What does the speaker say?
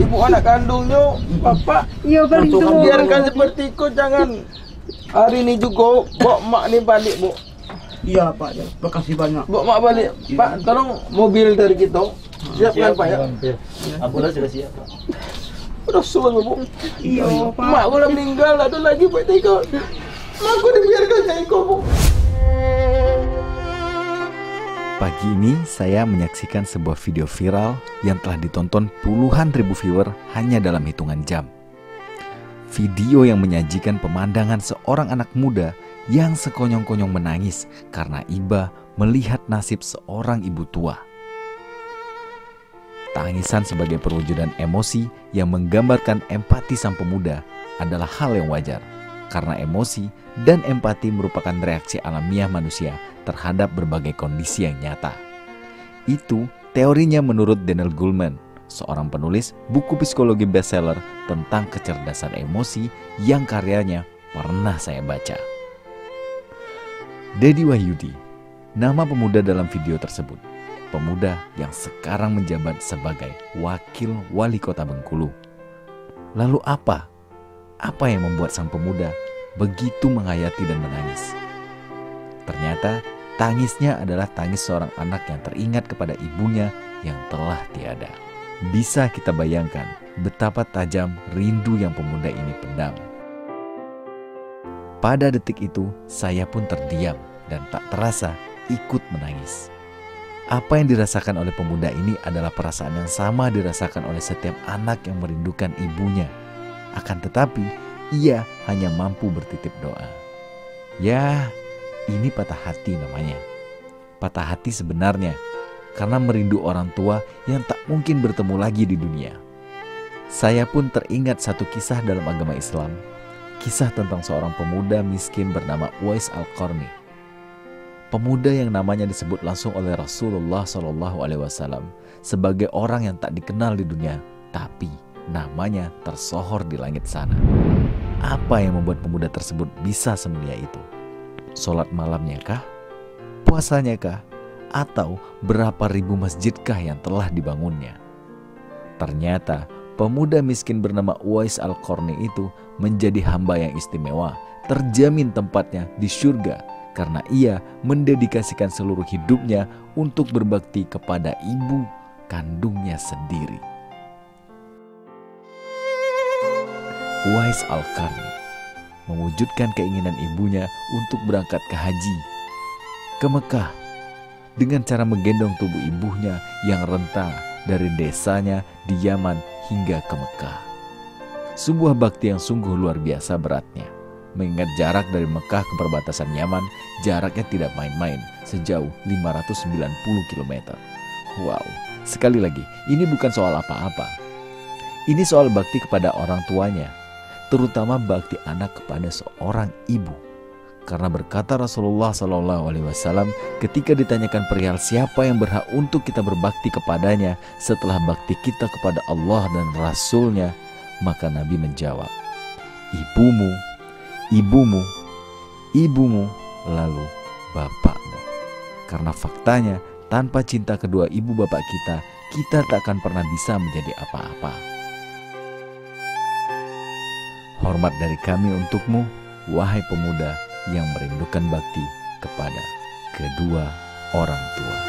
ibu anak kandungnya, bapak. Iya paling tua. Biarkan seperti itu, jangan. Hari ini juga, bawa mak nih balik, Bu. Iya Pak, ya. Makasih banyak. Bawa mak balik. Pak, tolong mobil dari kita. Siapkan Pak ya. Ambulan sudah siap, Pak. Udah suruh Bu. Iya Pak. Mak udah meninggal, ada lagi Pak Tiko. Mak aku dibiarkan Tiko, Bu. Pagi ini saya menyaksikan sebuah video viral yang telah ditonton puluhan ribu viewer hanya dalam hitungan jam. Video yang menyajikan pemandangan seorang anak muda yang sekonyong-konyong menangis karena iba melihat nasib seorang ibu tua. Tangisan sebagai perwujudan emosi yang menggambarkan empati sang pemuda adalah hal yang wajar, karena emosi dan empati merupakan reaksi alamiah manusia terhadap berbagai kondisi yang nyata. Itu teorinya menurut Daniel Goleman, seorang penulis buku psikologi bestseller tentang kecerdasan emosi yang karyanya pernah saya baca. Dedi Wahyudi, nama pemuda dalam video tersebut. Pemuda yang sekarang menjabat sebagai wakil wali kota Bengkulu. Lalu apa? Apa yang membuat sang pemuda begitu menghayati dan menangis? Ternyata tangisnya adalah tangis seorang anak yang teringat kepada ibunya yang telah tiada. Bisa kita bayangkan betapa tajam rindu yang pemuda ini pendam. Pada detik itu, saya pun terdiam dan tak terasa ikut menangis. Apa yang dirasakan oleh pemuda ini adalah perasaan yang sama dirasakan oleh setiap anak yang merindukan ibunya. Akan tetapi, ia hanya mampu bertitip doa. Ya, ini patah hati namanya. Patah hati sebenarnya karena merindu orang tua yang tak mungkin bertemu lagi di dunia. Saya pun teringat satu kisah dalam agama Islam. Kisah tentang seorang pemuda miskin bernama Uwais Al-Qarni. Pemuda yang namanya disebut langsung oleh Rasulullah SAW sebagai orang yang tak dikenal di dunia, tapi namanya tersohor di langit sana. Apa yang membuat pemuda tersebut bisa semulia itu? Sholat malamnya kah? Puasanya kah? Atau berapa ribu masjidkah yang telah dibangunnya? Ternyata pemuda miskin bernama Uwais Al-Qarni itu menjadi hamba yang istimewa, terjamin tempatnya di surga karena ia mendedikasikan seluruh hidupnya untuk berbakti kepada ibu kandungnya sendiri. Uwais Al-Qarni mewujudkan keinginan ibunya untuk berangkat ke haji, ke Mekah, dengan cara menggendong tubuh ibunya yang renta dari desanya di Yaman hingga ke Mekah. Sebuah bakti yang sungguh luar biasa beratnya. Mengingat jarak dari Mekah ke perbatasan Yaman, jaraknya tidak main-main, sejauh 590 km. Wow, sekali lagi, ini bukan soal apa-apa. Ini soal bakti kepada orang tuanya, terutama bakti anak kepada seorang ibu. Karena berkata Rasulullah SAW ketika ditanyakan perihal siapa yang berhak untuk kita berbakti kepadanya setelah bakti kita kepada Allah dan Rasulnya, maka Nabi menjawab, ibumu, ibumu, ibumu, lalu bapakmu. Karena faktanya tanpa cinta kedua ibu bapak kita tak akan pernah bisa menjadi apa-apa. Hormat dari kami untukmu, wahai pemuda yang merindukan bakti kepada kedua orang tua.